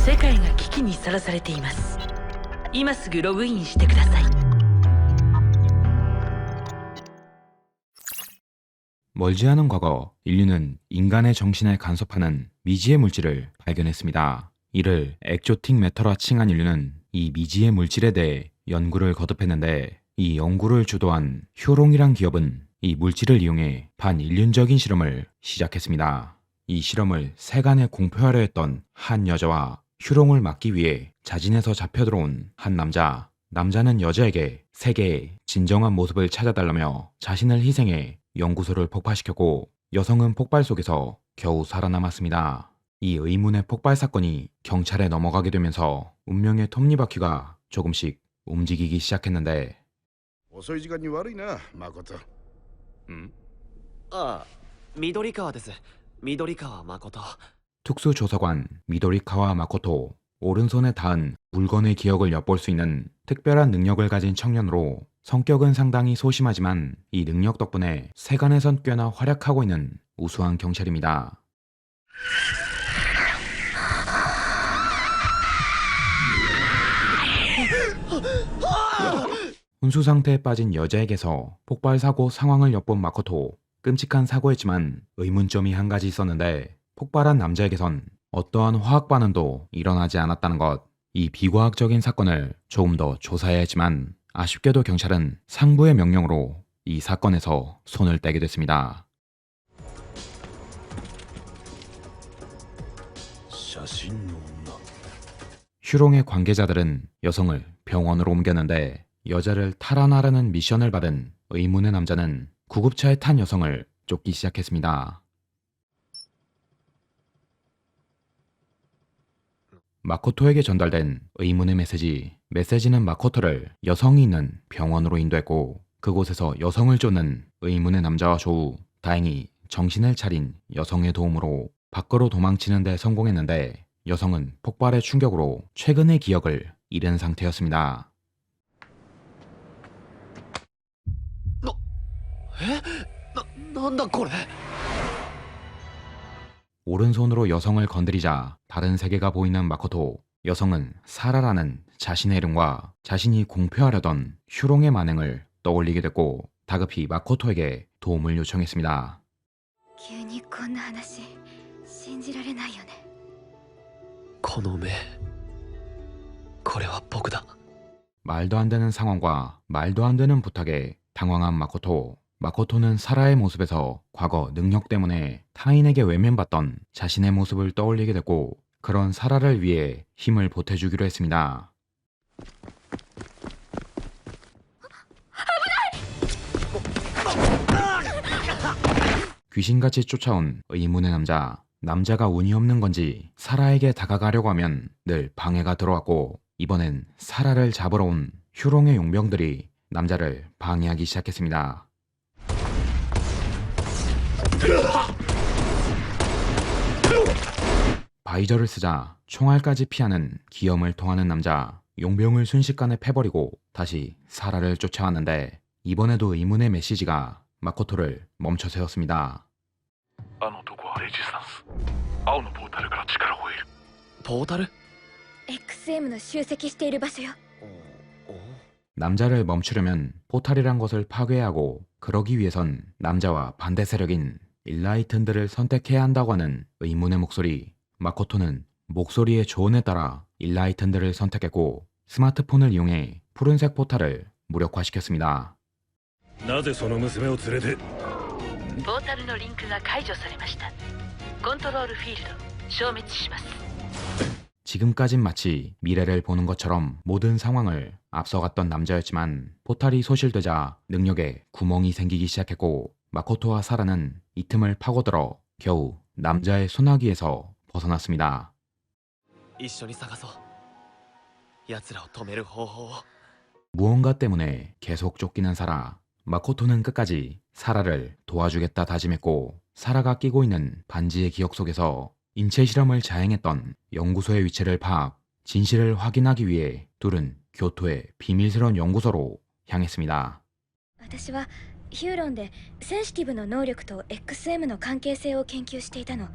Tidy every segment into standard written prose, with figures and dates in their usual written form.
世界が危機にさらされています。今すぐログインしてください。 멀지 않은 과거, 인류는 인간의 정신에 간섭하는 미지의 물질을 발견했습니다. 이를 액조틱 매터라 칭한 인류는 이 미지의 물질에 대해 연구를 거듭했는데, 이 연구를 주도한 휴롱이란 기업은 이 물질을 이용해 반인륜적인 실험을 시작했습니다. 이 실험을 세간에 공표하려 했던 한 여자와 휴롱을 막기 위해 자진해서 잡혀 들어온 한 남자. 남자는 여자에게 세계의 진정한 모습을 찾아달라며 자신을 희생해 연구소를 폭파시켰고, 여성은 폭발 속에서 겨우 살아남았습니다. 이 의문의 폭발 사건이 경찰에 넘어가게 되면서 운명의 톱니바퀴가 조금씩 움직이기 시작했는데, 遅い時間に悪いな、誠。ああ、緑川です。緑川誠。 특수조사관 미도리카와 마코토, 오른손에 닿은 물건의 기억을 엿볼 수 있는 특별한 능력을 가진 청년으로, 성격은 상당히 소심하지만 이 능력 덕분에 세간에선 꽤나 활약하고 있는 우수한 경찰입니다. 혼수 상태에 빠진 여자에게서 폭발 사고 상황을 엿본 마코토. 끔찍한 사고였지만 의문점이 한 가지 있었는데, 폭발한 남자에게선 어떠한 화학 반응도 일어나지 않았다는 것. 이 비과학적인 사건을 조금 더 조사해야 했지만, 아쉽게도 경찰은 상부의 명령으로 이 사건에서 손을 떼게 됐습니다. 휴롱의 관계자들은 여성을 병원으로 옮겼는데, 여자를 탈환하라는 미션을 받은 의문의 남자는 구급차에 탄 여성을 쫓기 시작했습니다. 마코토에게 전달된 의문의 메시지는 마코토를 여성이 있는 병원으로 인도했고, 그곳에서 여성을 쫓는 의문의 남자와 조우, 다행히 정신을 차린 여성의 도움으로 밖으로 도망치는 데 성공했는데, 여성은 폭발의 충격으로 최근의 기억을 잃은 상태였습니다. 오른손으로 여성을 건드리자 다른 세계가 보이는 마코토. 여성은 사라라는 자신의 이름과 자신이 공표하려던 휴롱의 만행을 떠올리게 됐고, 다급히 마코토에게 도움을 요청했습니다. 急にこんな話信じられないよね。この目、これは僕だ。 말도 안 되는 상황과 말도 안 되는 부탁에 당황한 마코토. 마코토는 사라의 모습에서 과거 능력 때문에 타인에게 외면받던 자신의 모습을 떠올리게 됐고, 그런 사라를 위해 힘을 보태주기로 했습니다. 귀신같이 쫓아온 의문의 남자. 남자가 운이 없는 건지 사라에게 다가가려고 하면 늘 방해가 들어왔고, 이번엔 사라를 잡으러 온 휴롱의 용병들이 남자를 방해하기 시작했습니다. 바이저를 쓰자 총알까지 피하는 기염을 통하는 남자. 용병을 순식간에 패버리고 다시 사라를 쫓아왔는데, 이번에도 의문의 메시지가 마코토를 멈춰 세웠습니다. あの男はレジスタンス。青のポータルから力を得る。ポータル？ XM の集積している場所よ。 남자를 멈추려면 포탈이란 것을 파괴해야 하고, 그러기 위해선 남자와 반대 세력인 일라이튼들을 선택해야 한다고 하는 의문의 목소리. 마코토는 목소리의 조언에 따라 일라이튼들을 선택했고, 스마트폰을 이용해 푸른색 포탈을 무력화시켰습니다. なぜその娘を連れて。ポータルのリンクが解除されました。コントロールフィールド消滅します。 지금까진 마치 미래를 보는 것처럼 모든 상황을 앞서갔던 남자였지만, 포탈이 소실되자 능력에 구멍이 생기기 시작했고, 마코토와 사라는 이 틈을 파고들어 겨우 남자의 소나기에서 벗어났습니다. 一緒に探そう。奴らを止める方法を。 무언가 때문에 계속 쫓기는 사라. 마코토는 끝까지 사라를 도와주겠다 다짐했고, 사라가 끼고 있는 반지의 기억 속에서 인체 실험을 자행했던 연구소의 위치를 파악, 진실을 확인하기 위해 둘은 교토의 비밀스러운 연구소로 향했습니다. 私はヒューロンでセンシティブの能力と XM の関係性を研究していたの。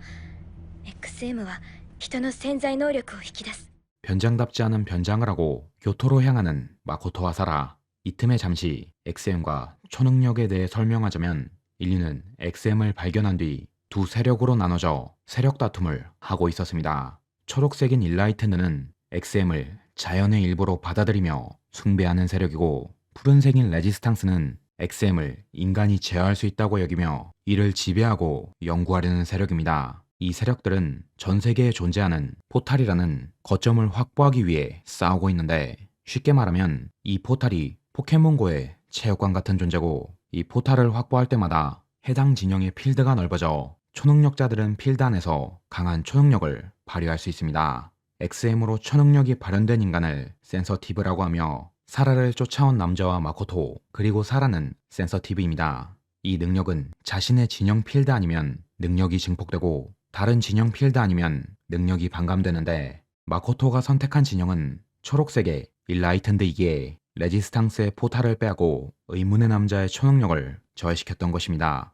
XM は人の潜在能力を引き出す。 변장답지 않은 변장을 하고 교토로 향하는 마코토와 사라. 이 틈에 잠시 XM과 초능력에 대해 설명하자면 인류는 XM을 발견한 뒤 두 세력으로 나눠져 세력 다툼을 하고 있었습니다. 초록색인 일라이트는 XM을 자연의 일부로 받아들이며 숭배하는 세력이고, 푸른색인 레지스탕스는 XM을 인간이 제어할 수 있다고 여기며 이를 지배하고 연구하려는 세력입니다. 이 세력들은 전 세계에 존재하는 포탈이라는 거점을 확보하기 위해 싸우고 있는데, 쉽게 말하면 이 포탈이 포켓몬고의 체육관 같은 존재고, 이 포탈을 확보할 때마다 해당 진영의 필드가 넓어져 초능력자들은 필드 안에서 강한 초능력을 발휘할 수 있습니다. XM으로 초능력이 발현된 인간을 센서티브라고 하며, 사라를 쫓아온 남자와 마코토 그리고 사라는 센서티브입니다. 이 능력은 자신의 진영 필드 아니면 능력이 증폭되고, 다른 진영 필드 아니면 능력이 반감되는데, 마코토가 선택한 진영은 초록색의 일라이튼드이기에 레지스탕스의 포탈을 빼고 의문의 남자의 초능력을 저해시켰던 것입니다.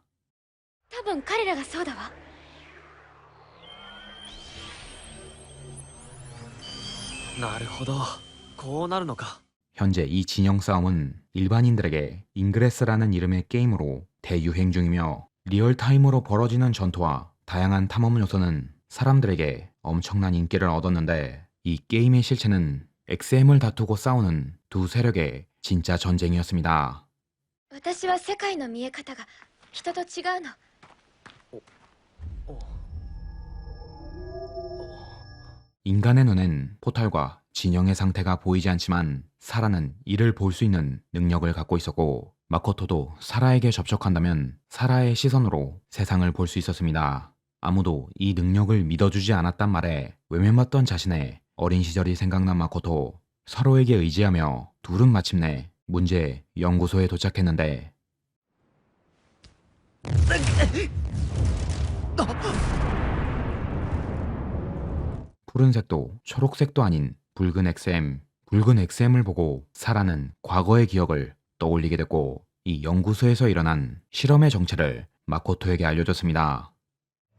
多分彼らがそうだわ。なるほど、こうなるのか。 현재 이 진영 싸움은 일반인들에게 잉그레스라는 이름의 게임으로 대유행 중이며, 리얼타임으로 벌어지는 전투와 다양한 탐험 요소는 사람들에게 엄청난 인기를 얻었는데, 이 게임의 실체는 XM을 다투고 싸우는 두 세력의 진짜 전쟁이었습니다. 私は世界の見え方が人と違うの。 인간의 눈엔 포탈과 진영의 상태가 보이지 않지만 사라는 이를 볼 수 있는 능력을 갖고 있었고, 마코토도 사라에게 접촉한다면 사라의 시선으로 세상을 볼 수 있었습니다. 아무도 이 능력을 믿어주지 않았단 말에 외면받던 자신의 어린 시절이 생각난 마코토. 서로에게 의지하며 둘은 마침내 문제의 연구소에 도착했는데, 푸른색도 초록색도 아닌 붉은 XM. 붉은 XM을 보고 사라는 과거의 기억을 떠올리게 됐고, 이 연구소에서 일어난 실험의 정체를 마코토에게 알려줬습니다.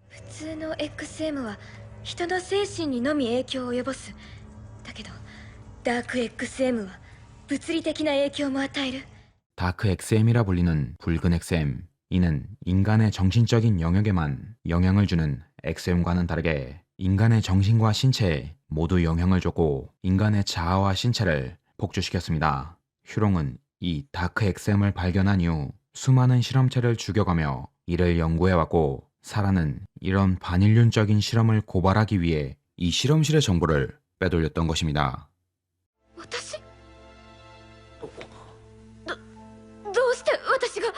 普通の XM は人の精神にのみ影響を及ぼす。だけどダーク XM は物理的な影響も与える。 다크 XM이라 불리는 붉은 XM. 이는 인간의 정신적인 영역에만 영향을 주는 XM과는 다르게 인간의 정신과 신체에 모두 영향을 줬고, 인간의 자아와 신체를 폭주시켰습니다. 휴롱은 이 다크 XM을 발견한 이후 수많은 실험체를 죽여가며 이를 연구해왔고, 사라는 이런 반인륜적인 실험을 고발하기 위해 이 실험실의 정보를 빼돌렸던 것입니다. 私どうして私が。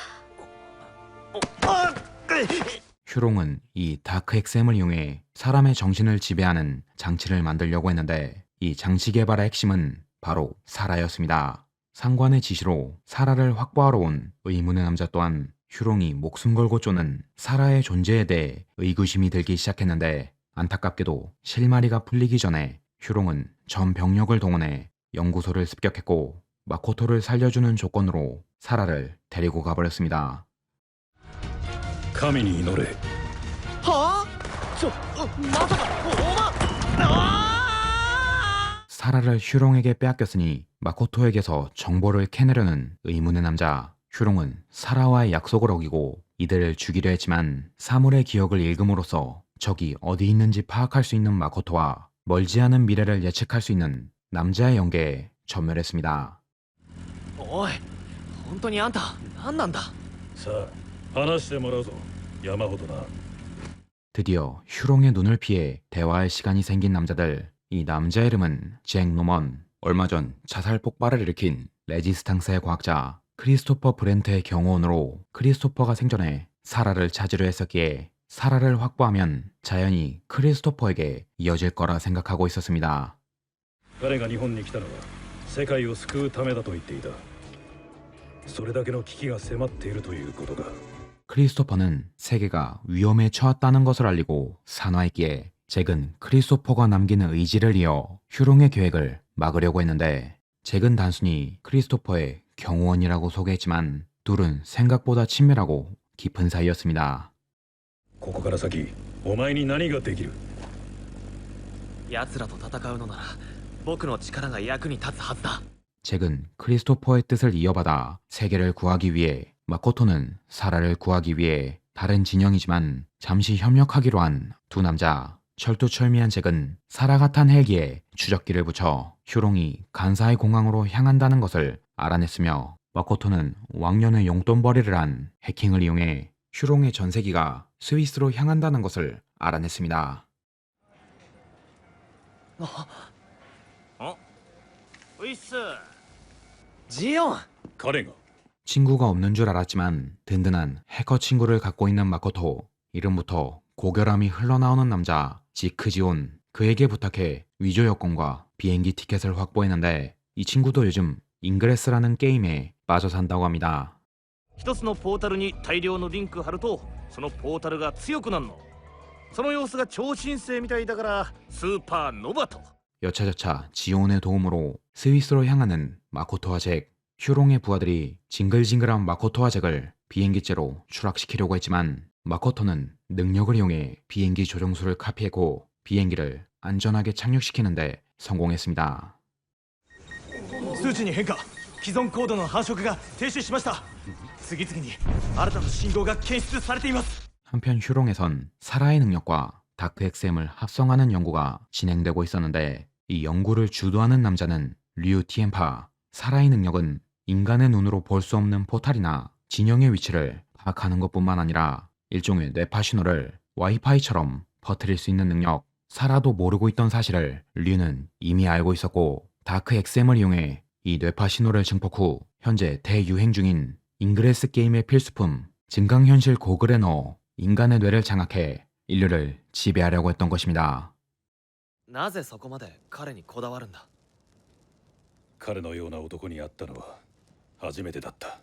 휴롱은 이 다크 XM을 이용해 사람의 정신을 지배하는 장치를 만들려고 했는데, 이 장치 개발의 핵심은 바로 사라였습니다. 상관의 지시로 사라를 확보하러 온 의문의 남자 또한 휴롱이 목숨 걸고 쫓는 사라의 존재에 대해 의구심이 들기 시작했는데, 안타깝게도 실마리가 풀리기 전에 휴롱은 전 병력을 동원해 연구소를 습격했고, 마코토를 살려주는 조건으로 사라를 데리고 가버렸습니다. 神に祈れ。はあ、まさか사라를 휴롱에게 빼앗겼으니 마코토에게서 정보를 캐내려는 의문의 남자. 휴롱은 사라와의 약속을 어기고 이들을 죽이려 했지만 사물의 기억을 읽음으로써 적이 어디 있는지 파악할 수 있는 마코토와 멀지 않은 미래를 예측할 수 있는 남자의 연계에 전멸했습니다. おい、本当にあんた何なんだ。さあ話してもらうぞ、山ほどな。 드디어 휴롱의 눈을 피해 대화할 시간이 생긴 남자들. 이 남자 이름은 잭 노먼. 얼마 전 자살 폭발을 일으킨 레지스탕스의 과학자 크리스토퍼 브렌트의 경호원으로 크리스토퍼가 생전에 사라를 찾으려 했었기에 사라를 확보하면 자연히 크리스토퍼에게 이어질 거라 생각하고 있었습니다. 彼が日本に来たのは世界を救うためだと言っていた。それだけの危機が迫っているということだ。 크리스토퍼는 세계가 위험에 처했다는 것을 알리고 산화했기에 잭은 크리스토퍼가 남기는 의지를 이어 휴롱의 계획을 막으려고 했는데, 잭은 단순히 크리스토퍼의 경호원이라고 소개했지만 둘은 생각보다 친밀하고 깊은 사이였습니다. ここから先お前に何ができる。奴らと戦うのなら僕の力が役に立つはずだ。 잭은 크리스토퍼의 뜻을 이어받아 세계를 구하기 위해, 마코토는 사라를 구하기 위해 다른 진영이지만 잠시 협력하기로 한 두 남자. 철두철미한 잭은 사라가 탄 헬기에 추적기를 붙여 휴롱이 간사이 공항으로 향한다는 것을 알아냈으며, 마코토는 왕년의 용돈벌이를 한 해킹을 이용해 휴롱의 전세기가 스위스로 향한다는 것을 알아냈습니다. ういっす。ジオン。 彼が 친구가 없는 줄 알았지만 든든한 해커 친구를 갖고 있는 마코토. 이름부터 고결함이 흘러나오는 남자 지크지온. 그에게 부탁해 위조 여권과 비행기 티켓을 확보했는데, 이 친구도 요즘 잉그레스라는 게임에 빠져 산다고 합니다. 一つのポータルに大量のリンク貼るとそのポータルが強くなるの。その様子が超新星みたいだからスーパーノバと。 여차저차 지온의 도움으로 스위스로 향하는 마코토와 잭. 휴롱의 부하들이 징글징글한 마코토와 잭을 비행기째로 추락시키려고 했지만, 마코토는 능력을 이용해 비행기 조종수를 카피했고 비행기를 안전하게 착륙시키는데 성공했습니다. 数値に変化。既存コードの繁殖が停止しました。次々に新たな信号が検出されています。 한편 휴롱에선 사라의 능력과 다크 엑스엠을 합성하는 연구가 진행되고 있었는데, 이 연구를 주도하는 남자는 류 티엠파. 사라의 능력은 인간의 눈으로 볼 수 없는 포탈이나 진영의 위치를 파악하는 것뿐만 아니라 일종의 뇌파 신호를 와이파이처럼 퍼뜨릴 수 있는 능력. 사라도 모르고 있던 사실을 류는 이미 알고 있었고, 다크 엑스엠을 이용해 이 뇌파 신호를 증폭 후 현재 대유행 중인 잉그레스 게임의 필수품 증강현실 고글에 넣어 인간의 뇌를 장악해 인류를 지배하려고 했던 것입니다. なぜそこまで彼にこだわるんだ。彼のような男に会ったのは初めてだった。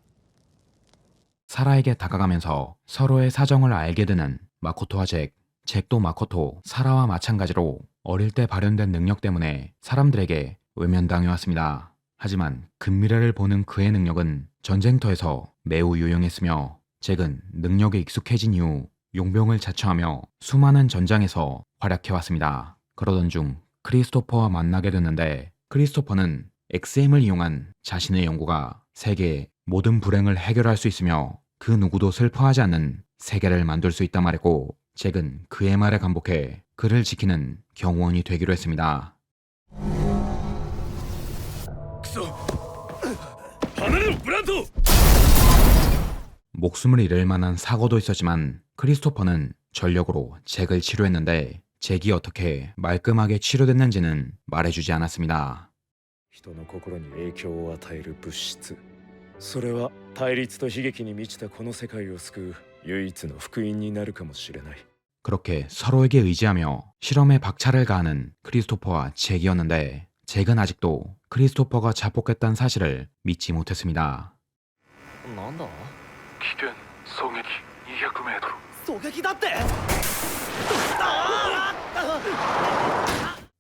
사라에게 다가가면서 서로의 사정을 알게 되는 마코토와 잭. 잭도 마코토, 사라와 마찬가지로 어릴 때 발현된 능력 때문에 사람들에게 외면당해왔습니다. 하지만 근미래를 보는 그의 능력은 전쟁터에서 매우 유용했으며, 잭은 능력에 익숙해진 이후 용병을 자처하며 수많은 전장에서 활약해왔습니다. 그러던 중 크리스토퍼와 만나게 됐는데, 크리스토퍼는 XM을 이용한 자신의 연구가 세계의 모든 불행을 해결할 수 있으며 그 누구도 슬퍼하지 않는 세계를 만들 수 있다 말했고, 잭은 그의 말에 감복해 그를 지키는 경호원이 되기로 했습니다. クソ離れろブラント。 목숨을 잃을 만한 사고도 있었지만 크리스토퍼는 전력으로 잭을 치료했는데, 잭이 어떻게 말끔하게 치료됐는지는 말해주지 않았습니다. 人の心に影響を与える物質、それは対立と悲劇に満ちたこの世界を救う唯一の福音になるかもしれない。 그렇게 서로에게 의지하며 실험에 박차를 가하는 크리스토퍼와 잭이었는데, 잭은 아직도 크리스토퍼가 자폭했다는 사실을 믿지 못했습니다. なんだ。危険狙撃 200m。 狙撃だって。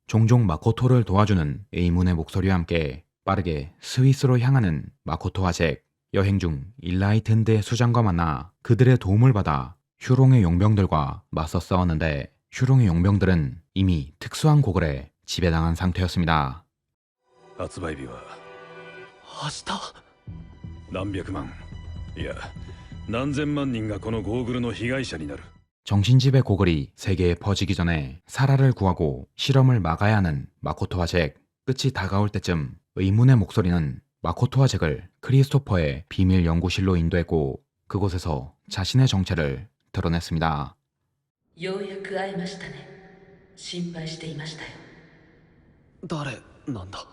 종종 마코토를 도와주는 에이문의 목소리와 함께 빠르게 스위스로 향하는 마코토와 잭. 여행 중 일라이튼드의 수장과 만나 그들의 도움을 받아 휴롱의 용병들과 맞서 싸웠는데, 휴롱의 용병들은 이미 특수한 고글에 지배당한 상태였습니다. 発売日は明日。何百万いや何千万人がこのゴーグルの被害者になる。 정신지배 고글이 세계에 퍼지기 전에 사라를 구하고 실험을 막아야 하는 마코토와 잭. 끝이 다가올 때쯤 의문의 목소리는 마코토와 잭을 크리스토퍼의 비밀 연구실로 인도했고, 그곳에서 자신의 정체를 드러냈습니다. ようやく会えましたね。心配していましたよ。誰なんだ。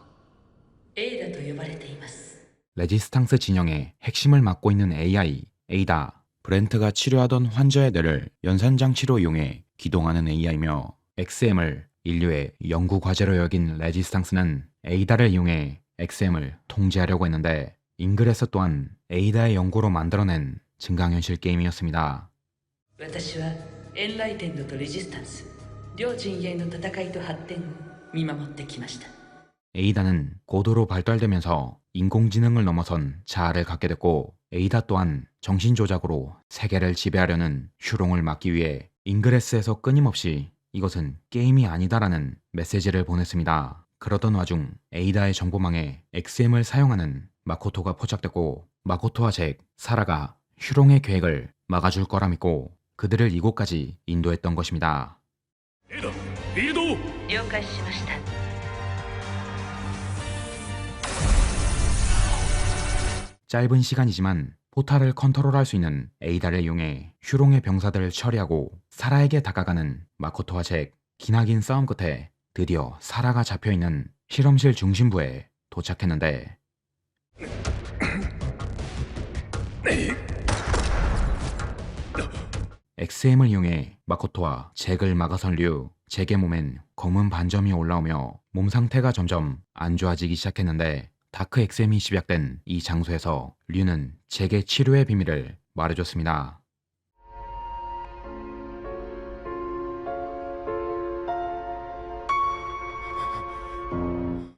エイダと呼ばれています。 레지스탕스 진영의 핵심을 맡고 있는 AI, 에이다. 브렌트가 치료하던 환자의 뇌를 연산장치로 이용해 기동하는 AI며, XM을 인류의 연구 과제로 여긴 레지스탕스는 에이다를 이용해 XM을 통제하려고 했는데, 잉그레스 또한 에이다의 연구로 만들어낸 증강현실 게임이었습니다. 私はエンライテンドとレジスタンス両陣営の戦いと発展を見守ってきました。 에이다는 고도로 발달되면서 인공지능을 넘어선 자아를 갖게 됐고, 에이다 또한 정신조작으로 세계를 지배하려는 휴롱을 막기 위해 잉그레스에서 끊임없이 이것은 게임이 아니다라는 메시지를 보냈습니다. 그러던 와중 에이다의 정보망에 XM을 사용하는 마코토가 포착됐고 마코토와 잭, 사라가 휴롱의 계획을 막아줄 거라 믿고 그들을 이곳까지 인도했던 것입니다. エイダフィールドを了解しました。 짧은 시간이지만 포탈을 컨트롤할 수 있는 에이다를 이용해 휴롱의 병사들을 처리하고 사라에게 다가가는 마코토와 잭. 기나긴 싸움 끝에 드디어 사라가 잡혀있는 실험실 중심부에 도착했는데 XM을 이용해 마코토와 잭을 막아선 류. 잭의 몸엔 검은 반점이 올라오며 몸 상태가 점점 안 좋아지기 시작했는데 다크 XM이 집약된 이 장소에서 류는 잭의 치료의 비밀을 말해줬습니다.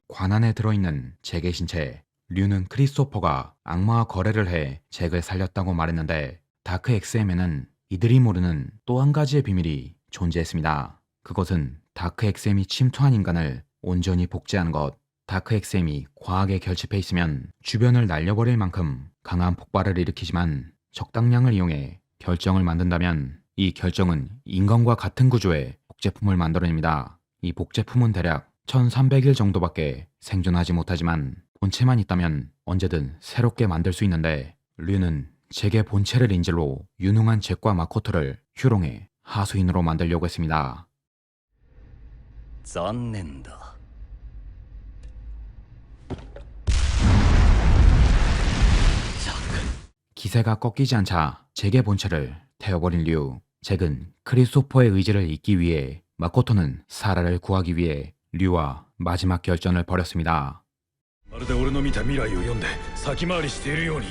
관안에 들어있는 잭의 신체. 류는 크리스토퍼가 악마와 거래를 해 잭을 살렸다고 말했는데 다크 XM에는 이들이 모르는 또 한 가지의 비밀이 존재했습니다. 그것은 다크 XM이 침투한 인간을 온전히 복제하는 것. 다크 XM이 과하게 결집해 있으면 주변을 날려버릴 만큼 강한 폭발을 일으키지만 적당량을 이용해 결정을 만든다면 이 결정은 인간과 같은 구조의 복제품을 만들어냅니다. 이 복제품은 대략 1300일 정도밖에 생존하지 못하지만 본체만 있다면 언제든 새롭게 만들 수 있는데 류는 잭의 본체를 인질로 유능한 잭과 마코토를 휴롱의 하수인으로 만들려고 했습니다. 残念だ。 기세가 꺾이지 않자 잭의 본체를 태워버린 류. 잭은 크리스토퍼의 의지를 잇기 위해 마코토는 사라를 구하기 위해 류와 마지막 결전을 벌였습니다. まるで俺の見た未来を読んで先回りしているように。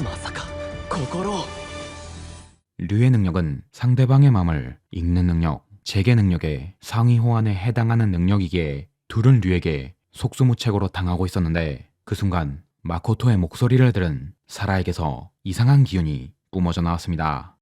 まさか心を。 류의 능력은 상대방의 마음을 읽는 능력, 잭의 능력에 상위 호환에 해당하는 능력이기에 둘은 류에게 속수무책으로 당하고 있었는데 그 순간 마코토의 목소리를 들은 사라에게서 이상한 기운이 뿜어져 나왔습니다.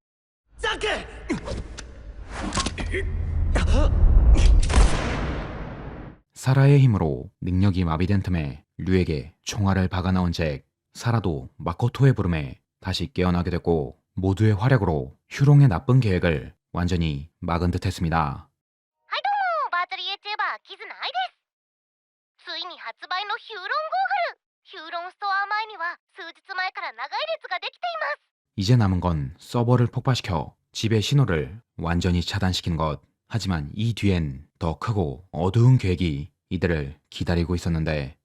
사라의 힘으로 능력이 마비된 틈에 류에게 총알을 박아 넣은 잭. 사라도 마코토의 부름에 다시 깨어나게 됐고 모두의 활약으로 휴롱의 나쁜 계획을 완전히 막은 듯 했습니다. はいどうもバーチャリ YouTuber キズナアイです。ついに発売のヒューロンゴーグル。ヒューロンストア前には数日前から長い列ができています。 이제 남은 건 서버를 폭파시켜 집의 신호를 완전히 차단시키는 것. 하지만 이 뒤엔 더 크고 어두운 계획이 이들을 기다리고 있었는데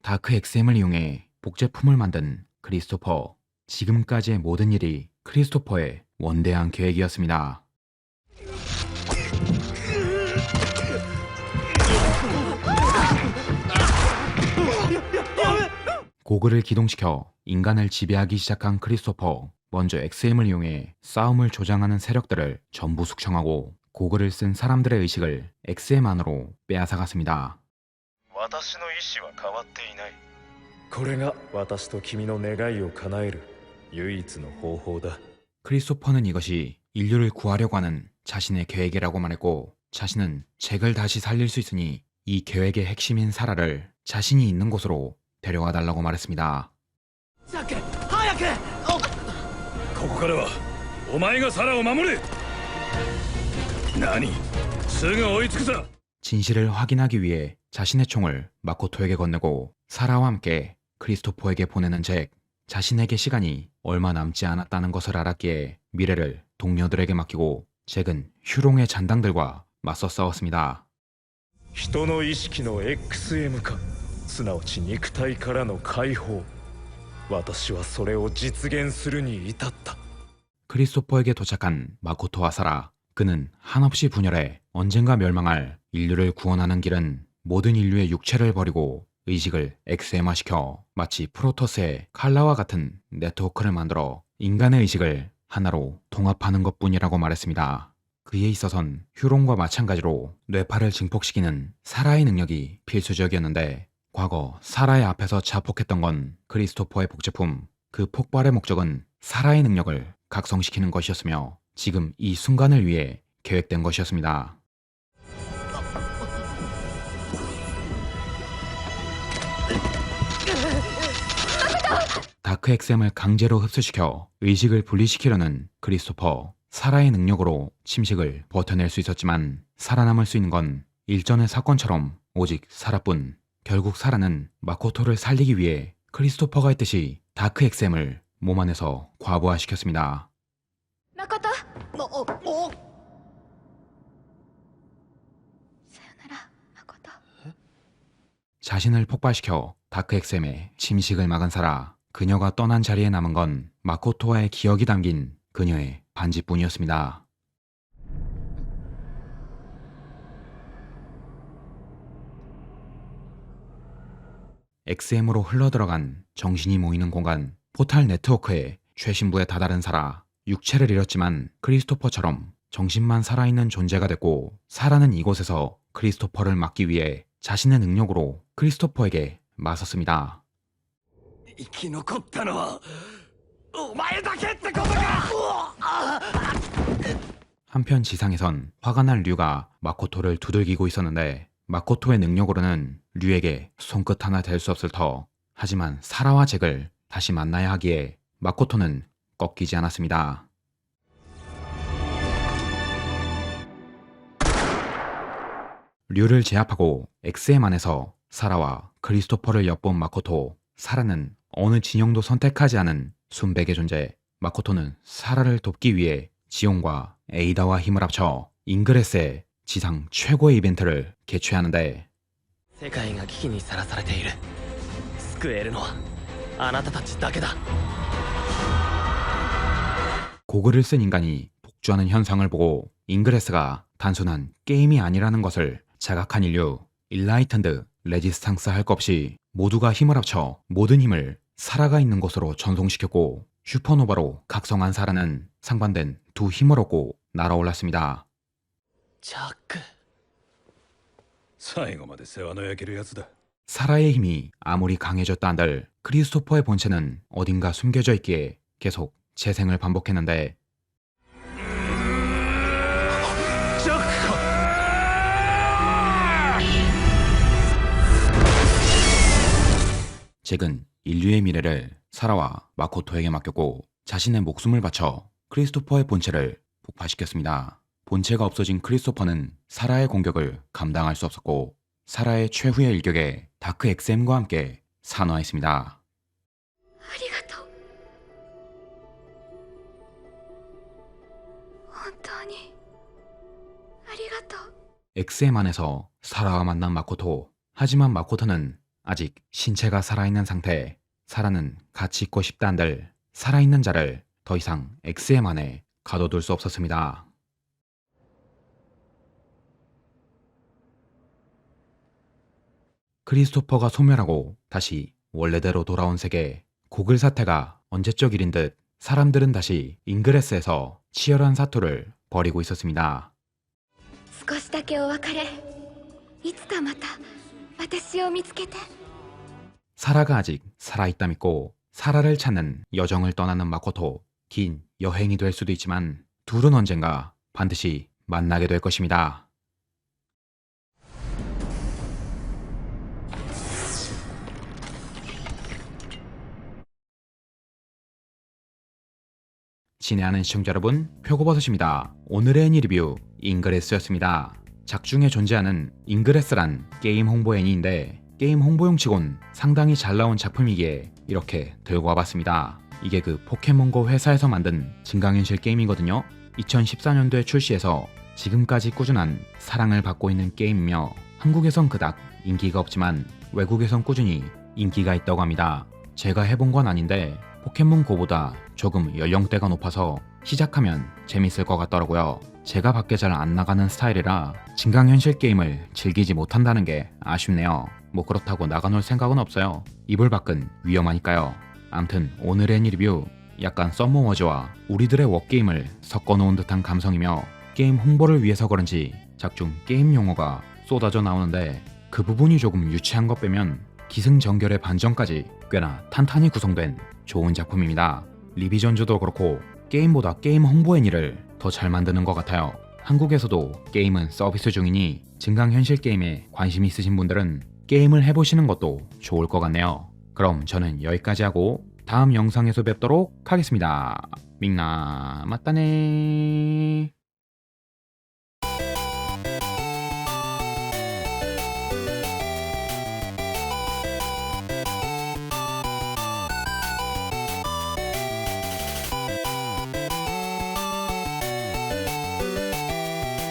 다크 XM을 이용해 복제품을 만든 크리스토퍼. 지금까지의 모든 일이 크리스토퍼의 원대한 계획이었습니다. 고글을 기동시켜 인간을 지배하기 시작한 크리스토퍼. 먼저 XM을 이용해 싸움을 조장하는 세력들을 전부 숙청하고 고글을 쓴 사람들의 의식을 XM 안으로 빼앗아갔습니다. 私の意志は変わっていない。これが私と君の願いを叶える唯一の方法だ。 크리스토퍼는 이것이 인류를 구하려고 하는 자신의 계획이라고 말했고 자신은 잭을 다시 살릴 수 있으니 이 계획의 핵심인 사라를 자신이 있는 곳으로 데려와 달라고 말했습니다. ここからはお前がサラを守れ。何？すぐ追いつくぞ。 진실을 확인하기 위해 자신의 총을 마코토에게 건네고 사라와 함께 크리스토퍼에게 보내는 잭. 자신에게 시간이 얼마 남지 않았다는 것을 알았기에 미래를 동료들에게 맡기고 잭은 휴롱의 잔당들과 맞서 싸웠습니다. 人の意識の XM 化、すなわち肉体からの解放。私はそれを実現するに至った。 크리스토퍼에게 도착한 마코토와 사라. 그는 한없이 분열해 언젠가 멸망할 인류를 구원하는 길은 모든 인류의 육체를 버리고 의식을 XM화시켜 마치 프로토스의 칼라와 같은 네트워크를 만들어 인간의 의식을 하나로 통합하는 것뿐이라고 말했습니다. 그에 있어선 휴롱과 마찬가지로 뇌파를 증폭시키는 사라의 능력이 필수적이었는데 과거 사라의 앞에서 자폭했던 건 크리스토퍼의 복제품. 그 폭발의 목적은 사라의 능력을 각성시키는 것이었으며 지금 이 순간을 위해 계획된 것이었습니다. 다크 엑셈을 강제로 흡수시켜 의식을 분리시키려는 크리스토퍼. 사라의 능력으로 침식을 버텨낼 수 있었지만 살아남을 수 있는 건 일전의 사건처럼 오직 사라뿐. 결국 사라는 마코토를 살리기 위해 크리스토퍼가 했듯이 다크 엑셈을 몸 안에서 과부하시켰습니다. 마코토! 사요나라, 마코토. 자신을 폭발시켜 다크 엑셈의 침식을 막은 사라. 그녀가 떠난 자리에 남은 건 마코토와의 기억이 담긴 그녀의 반지뿐이었습니다. XM으로 흘러들어간 정신이 모이는 공간, 포탈 네트워크의 최신부에 다다른 사라. 육체를 잃었지만 크리스토퍼처럼 정신만 살아있는 존재가 됐고, 사라는 이곳에서 크리스토퍼를 막기 위해 자신의 능력으로 크리스토퍼에게 맞섰습니다. 生き残ったのはお前だけってことか。 한편 지상에선 화가 날 류가 마코토를 두들기고 있었는데, 마코토의 능력으로는 류에게 손끝 하나 댈 수 없을 터. 하지만 사라와 잭을 다시 만나야 하기에 마코토는 꺾이지 않았습니다. 류를 제압하고 XM 안에서 사라와 크리스토퍼를 엿본 마코토. 사라는 어느 진영도 선택하지 않은 순백의 존재. 마코토는 사라를 돕기 위해 지온과 에이다와 힘을 합쳐 잉그레스의 지상 최고의 이벤트를 개최하는데, 世界が危機にさらされている。救えるのはあなたたちだけだ。 고글을 쓴 인간이 복주하는 현상을 보고 잉그레스가 단순한 게임이 아니라는 것을 자각한 인류. 일라이튼드, 레지스탕스 할 것 없이 모두가 힘을 합쳐 모든 힘을 사라가 있는 곳으로 전송시켰고, 슈퍼노바로 각성한 사라는 상반된 두 힘을 얻고 날아올랐습니다. ジャック。最後まで世話の焼けるやつだ。 사라의 힘이 아무리 강해졌다 한들 크리스토퍼의 본체는 어딘가 숨겨져 있기에 계속 재생을 반복했는데, 잭은 인류의 미래를 사라와 마코토에게 맡겼고 자신의 목숨을 바쳐 크리스토퍼의 본체를 폭파시켰습니다. 본체가 없어진 크리스토퍼는 사라의 공격을 감당할 수 없었고 사라의 최후의 일격에 다크 XM과 함께 산화했습니다. ありがとう。本当にありがとう。 XM 안에서 사라와 만난 마코토. 하지만 마코토는 아직 신체가 살아있는 상태. 사라는 같이 있고 싶다 한들 살아있는 자를 더 이상 XM 안에 가둬둘 수 없었습니다. 크리스토퍼가 소멸하고 다시 원래대로 돌아온 세계. 고글 사태가 언제적 일인 듯 사람들은 다시 잉그레스에서 치열한 사투를 벌이고 있었습니다. 少しだけお別れ。いつかまた私を見つけて。 사라가 아직 살아있다 믿고 사라를 찾는 여정을 떠나는 마코토. 긴 여행이 될 수도 있지만 둘은 언젠가 반드시 만나게 될 것입니다. 친애하는 시청자 여러분, 표고버섯입니다. 오늘의 애니리뷰 잉그레스였습니다. 작중에 존재하는 잉그레스란 게임 홍보 애니인데 게임 홍보용 치곤 상당히 잘 나온 작품이기에 이렇게 들고 와봤습니다. 이게 그 포켓몬고 회사에서 만든 증강현실 게임이거든요. 2014년도에 출시해서 지금까지 꾸준한 사랑을 받고 있는 게임이며 한국에선 그닥 인기가 없지만 외국에선 꾸준히 인기가 있다고 합니다. 제가 해본 건 아닌데 포켓몬고보다 조금 연령대가 높아서 시작하면 재밌을 것 같더라고요. 제가 밖에 잘 안 나가는 스타일이라 증강현실 게임을 즐기지 못한다는 게 아쉽네요. 뭐 그렇다고 나가놀 생각은 없어요. 이불 밖은 위험하니까요. 암튼 오늘의 리뷰, 약간 썸머워즈와 우리들의 워게임을 섞어놓은 듯한 감성이며 게임 홍보를 위해서 그런지 작중 게임 용어가 쏟아져 나오는데 그 부분이 조금 유치한 것 빼면 기승전결의 반전까지 꽤나 탄탄히 구성된 좋은 작품입니다. 리비전주도 그렇고 게임보다 게임 홍보 애니를 더 잘 만드는 것 같아요. 한국에서도 게임은 서비스 중이니 증강현실 게임에 관심 있으신 분들은 게임을 해보시는 것도 좋을 것 같네요. 그럼 저는 여기까지 하고 다음 영상에서 뵙도록 하겠습니다. 밍나 맞다네.